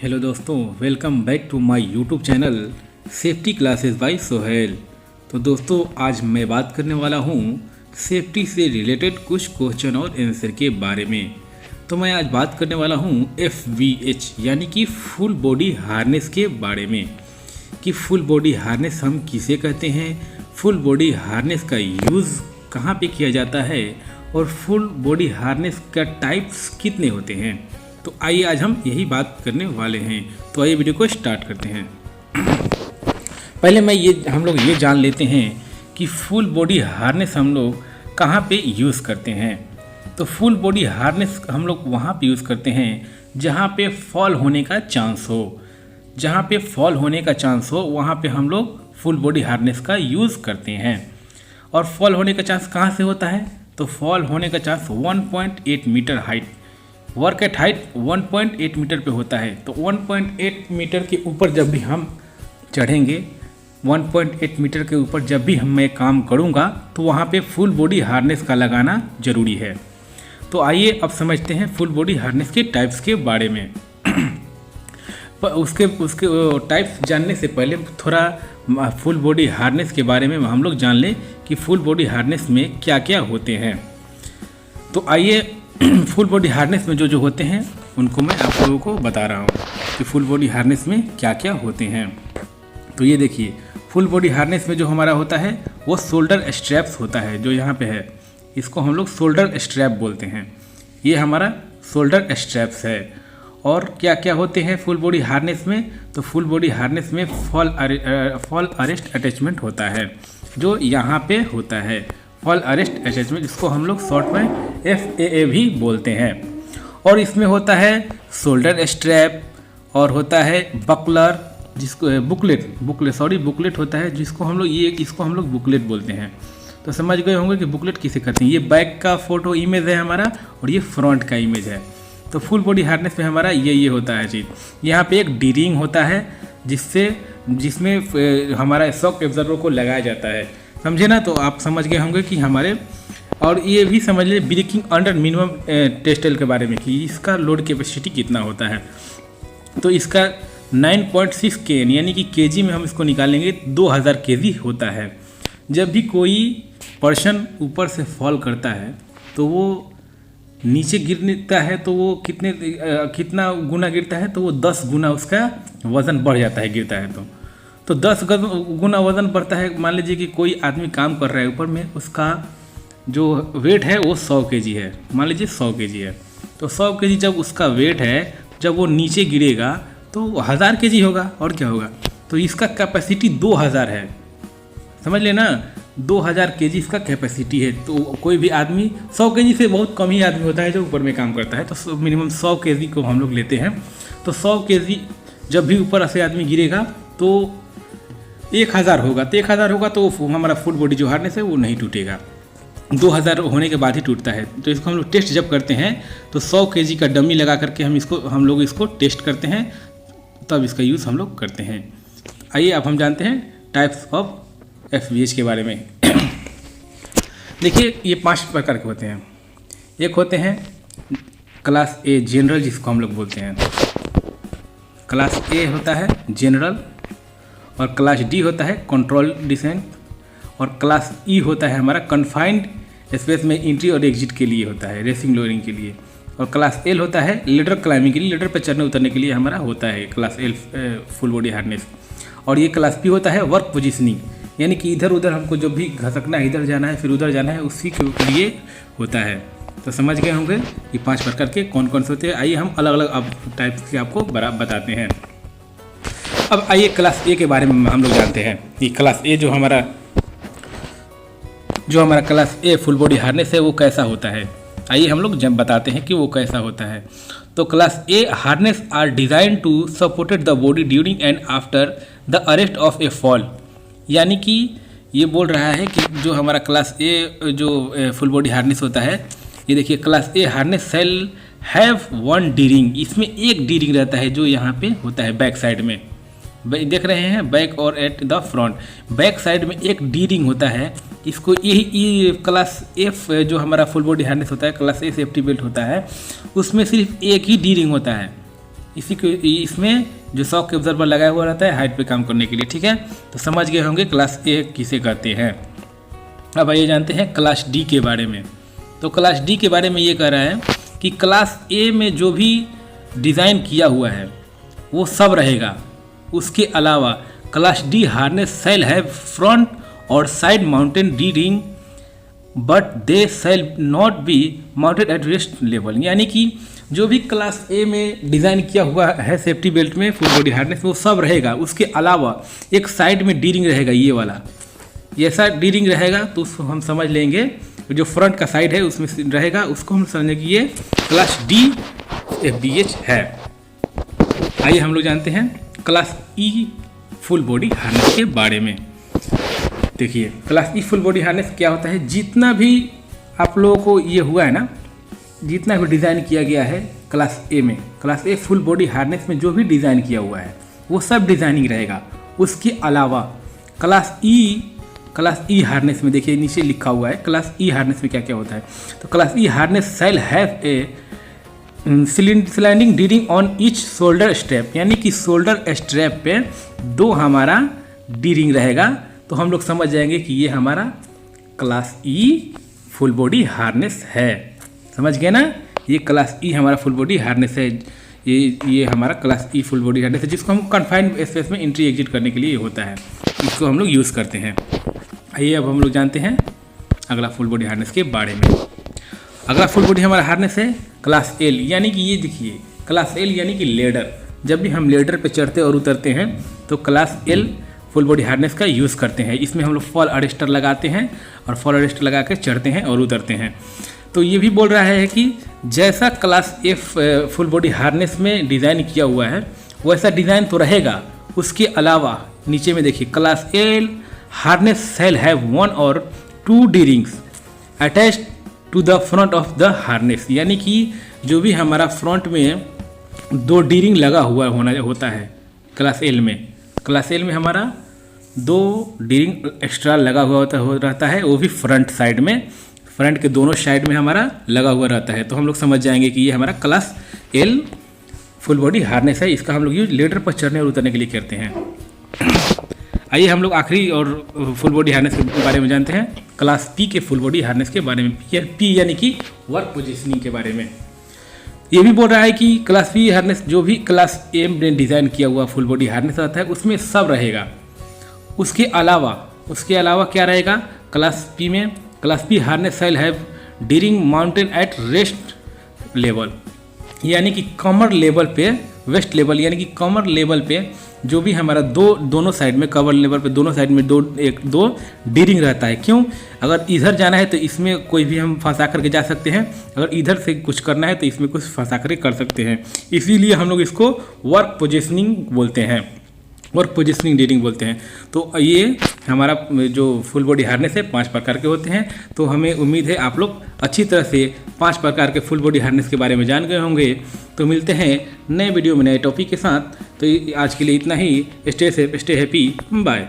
Hello दोस्तों, welcome back to my YouTube channel safety classes by Sohail. तो दोस्तों, आज मैं बात करने वाला हूँ सेफ्टी से रिलेटेड कुछ क्वेश्चन और आंसर के बारे में। तो मैं आज बात करने वाला हूँ FBH यानी कि फुल बॉडी हार्नेस के बारे में कि फुल बॉडी हार्नेस हम किसे कहते हैं, फुल बॉडी हार्नेस का यूज़ कहाँ पे किया जाता है और फुल बॉडी हार्नेस का टाइप्स कितने होते हैं। तो आइए आज हम यही बात करने वाले हैं। तो आइए वीडियो को स्टार्ट करते हैं। पहले हम लोग ये जान लेते हैं कि फुल बॉडी हार्नेस हम लोग कहाँ पे यूज़ करते हैं। तो फुल बॉडी हार्नेस हम लोग वहाँ पे यूज़ करते हैं जहाँ पे फॉल होने का चांस हो। जहाँ पे फॉल होने का चांस हो वहाँ पे हम लोग फुल बॉडी हार्नेस का यूज़ करते हैं। और फॉल होने का चांस कहाँ से होता है? तो फॉल होने का chance 1.8 metre height, work at height 1.8 metre पे होता है। तो 1.8 मीटर के ऊपर जब भी हम चढ़ेंगे, 1.8 मीटर के ऊपर जब भी मैं काम करूँगा तो वहाँ पे फुल बॉडी हार्नेस का लगाना ज़रूरी है। तो आइए अब समझते हैं फुल बॉडी हार्नेस के टाइप्स के बारे में। उसके टाइप्स जानने से पहले थोड़ा फुल बॉडी हार्नेस के बारे में हम लोग जान लें कि फुल बॉडी हार्नेस में क्या क्या होते हैं। तो आइए फुल बॉडी हार्नेस में जो होते हैं उनको मैं आप लोगों को बता रहा हूँ कि फुल बॉडी हार्नेस में क्या क्या होते हैं। तो ये देखिए, फुल बॉडी हार्नेस में जो हमारा होता है वो शोल्डर स्ट्रैप्स होता है। जो यहाँ पे है इसको हम लोग शोल्डर स्ट्रैप बोलते हैं। ये हमारा शोल्डर स्ट्रैप्स है। और क्या क्या होते हैं फुल बॉडी हार्नेस में? तो फुल बॉडी हार्नेस में फॉल अरेस्ट अटैचमेंट होता है, जो यहाँ पे होता है। फॉल अरेस्ट अटैचमेंट, जिसको हम लोग शॉर्ट में FAA भी बोलते हैं। और इसमें होता है शोल्डर स्ट्रैप और होता है बकलर, जिसको बुकलेट होता है, इसको हम लोग बुकलेट बोलते हैं। तो समझ गए होंगे कि बुकलेट किसे कहते हैं। ये बैक का फोटो इमेज है हमारा और ये फ्रंट का इमेज है। तो फुल बॉडी हार्नेस में हमारा ये होता है चीज़। यहाँ पे एक डी रिंग होता है जिसमें हमारा शॉक एब्जॉर्बर को लगाया जाता है। समझे ना? तो आप समझ गए होंगे कि हमारे, और ये भी समझ ले ब्रेकिंग अंडर मिनिमम टेस्टल के बारे में कि इसका लोड कैपेसिटी कितना होता है। तो इसका 9.6 kN यानी कि केजी में हम इसको निकालेंगे 2000 केजी होता है। जब भी कोई पर्सन ऊपर से फॉल करता है तो वो नीचे गिरता है तो वो कितना गुना गिरता है? तो वो 10 गुना उसका वज़न बढ़ जाता है गिरता है तो 10 गुना वज़न बढ़ता है। मान लीजिए कि कोई आदमी काम कर रहा है ऊपर में, उसका जो वेट है वो 100 केजी है। मान लीजिए 100 केजी है। तो 100 केजी जब उसका वेट है, जब वो नीचे गिरेगा तो 1000 केजी होगा। और क्या होगा? तो इसका कैपेसिटी 2000 है। समझ लेना, 2000 केजी इसका कैपेसिटी है। तो कोई भी आदमी 100 केजी से बहुत कम ही आदमी होता है जो ऊपर में काम करता है। तो मिनिमम 100 केजी को हम लोग लेते हैं। तो 100 केजी जब भी ऊपर से आदमी गिरेगा तो 1000 होगा। तो 1000 होगा तो हमारा फुल बॉडी जो हार्नेस है वो नहीं टूटेगा। 2000 होने के बाद ही टूटता है। तो इसको हम लोग टेस्ट जब करते हैं तो 100 केजी का डमी लगा करके हम लोग इसको टेस्ट करते हैं, तब इसका यूज़ हम लोग करते हैं। आइए अब हम जानते हैं टाइप्स ऑफ FBH के बारे में। देखिए, ये 5 प्रकार के होते हैं। एक होते हैं क्लास A जनरल, जिसको हम लोग बोलते हैं। क्लास A होता है जनरल, और क्लास D होता है कंट्रोल डिसेंट, और क्लास E होता है हमारा कन्फाइंड स्पेस में एंट्री और एग्जिट के लिए होता है, रेसिंग लोअरिंग के लिए। और क्लास L होता है लेडर क्लाइंबिंग के लिए, लेडर पर चढ़ने उतरने के लिए हमारा होता है class L full body harness. और ये क्लास P होता है वर्क पोजिशनिंग, यानी कि इधर उधर हमको जब भी घसकना है, इधर जाना है फिर उधर जाना है, उसी के लिए होता है। तो समझ गए होंगे कि 5 प्रकार के कौन कौन से होते हैं। आइए हम अलग अलग अब टाइप्स के आपको बताते हैं। अब आइए क्लास A के बारे में हम लोग जानते हैं कि क्लास A जो हमारा class A full body harness है वो कैसा होता है। आइए हम लोग जब बताते हैं कि वो कैसा होता है। तो class A harness are design to supported the body during and after the arrest of a fall. यानी कि ये बोल रहा है कि जो हमारा क्लास A जो फुल बॉडी हार्नेस होता है, ये देखिए class A harness shall have 1 D ring. इसमें एक डी रिंग रहता है जो यहाँ पे होता है बैक साइड में, देख रहे हैं, बैक और at the front. Back side में एक डी रिंग होता है। इसको यही क्लास F जो हमारा फुल बॉडी हार्नेस होता है, क्लास A सेफ्टी बेल्ट होता है, उसमें सिर्फ एक ही डी रिंग होता है। इसी को इसमें जो शॉक एब्जॉर्बर लगाया हुआ रहता है हाइट पे काम करने के लिए। ठीक है, तो समझ गए होंगे क्लास ए किसे कहते हैं। अब आइए जानते हैं क्लास डी के बारे में। तो क्लास डी के बारे में ये कह रहा है कि क्लास ए में जो भी डिज़ाइन किया हुआ है वो सब रहेगा। उसके अलावा क्लास डी हार्नेस सेल है फ्रंट और side mountain D ring but they sell not be mounted at rest level. यानी कि जो भी क्लास ए में डिज़ाइन किया हुआ है सेफ्टी बेल्ट में फुल बॉडी हार्नेस वो सब रहेगा। उसके अलावा एक साइड में डी रिंग रहेगा, ये वाला ऐसा डी रिंग रहेगा, तो उसको हम समझ लेंगे जो फ्रंट का साइड है उसमें रहेगा, उसको हम समझेंगे कि ये क्लास डी FBH है। आइए हम लोग जानते हैं क्लास ई फुल बॉडी हार्नेस के बारे में। देखिए क्लास ई फुल बॉडी हार्नेस क्या होता है। जितना भी आप लोगों को ये हुआ है ना, जितना भी डिज़ाइन किया गया है क्लास ए में, class a full body harness में जो भी डिज़ाइन किया हुआ है वो सब डिज़ाइनिंग रहेगा। उसके अलावा क्लास ई हार्नेस में देखिए नीचे लिखा हुआ है क्लास ई हार्नेस में क्या क्या होता है। तो class E harness shall have a sliding D ring on each shoulder strap, यानी कि शोल्डर स्ट्रैप पे 2 हमारा डी रिंग रहेगा। तो हम लोग समझ जाएंगे कि ये हमारा क्लास ई फुल बॉडी हार्नेस है। समझ गए ना, ये क्लास ई हमारा फुल बॉडी हार्नेस है। ये हमारा क्लास ई फुल बॉडी हार्नेस है जिसको हम कन्फाइंड स्पेस में एंट्री एग्जिट करने के लिए होता है, इसको हम लोग यूज़ करते हैं। आइए अब हम लोग जानते हैं अगला फुल बॉडी हार्नेस के बारे में। अगला फुल बॉडी हमारा हार्नेस है क्लास एल, यानी कि ये देखिए क्लास एल यानी कि लेडर। जब भी हम लेडर पे चढ़ते और उतरते हैं तो class L full body harness का यूज़ करते हैं। इसमें हम लोग फॉल अरेस्टर लगाते हैं और फॉल अरेस्टर लगा के चढ़ते हैं और उतरते हैं। तो ये भी बोल रहा है कि जैसा class F full body harness में डिज़ाइन किया हुआ है वैसा डिज़ाइन तो रहेगा। उसके अलावा नीचे में देखिए class L harness shall have 1 और 2 D rings attached to the front of the harness, यानी कि जो भी हमारा फ्रंट में 2 डी रिंग लगा हुआ होता है क्लास एल में हमारा 2 डी रिंग एक्स्ट्रा लगा हुआ रहता है, वो भी फ्रंट साइड में, फ्रंट के दोनों साइड में हमारा लगा हुआ रहता है। तो हम लोग समझ जाएंगे कि ये हमारा class L full body harness है। इसका हम लोग यूज लेडर पर चढ़ने और उतरने के लिए करते हैं। आइए हम लोग आखिरी और फुल बॉडी हार्नेस के बारे में जानते हैं क्लास पी के फुल बॉडी हार्नेस के बारे में। पी यानी कि वर्क पोजीशनिंग के बारे में। ये भी बोल रहा है कि क्लास पी हार्नेस जो भी क्लास ए में डिज़ाइन किया हुआ फुल बॉडी हार्नेस रहता है उसमें सब रहेगा। उसके अलावा क्या रहेगा क्लास पी में, class P harness shall have during mountain at rest level, यानी कि कमर लेवल पे, वेस्ट लेवल यानी कि कमर लेवल पे जो भी हमारा दोनों साइड में, कवर लेवल पे दोनों साइड में दो डी रिंग रहता है। क्यों? अगर इधर जाना है तो इसमें कोई भी हम फंसा करके जा सकते हैं, अगर इधर से कुछ करना है तो इसमें कुछ फंसा करके कर सकते हैं। इसीलिए हम लोग इसको वर्क पोजीशनिंग बोलते हैं, वर्क पोजीशनिंग डी रिंग बोलते हैं। तो ये हमारा जो फुल बॉडी हार्नेस है 5 प्रकार के होते हैं। तो हमें उम्मीद है आप लोग अच्छी तरह से 5 प्रकार के फुल बॉडी हार्नेस के बारे में जान गए होंगे। तो मिलते हैं नए वीडियो में नए टॉपिक के साथ। तो आज के लिए इतना ही। Stay safe, stay happy, bye.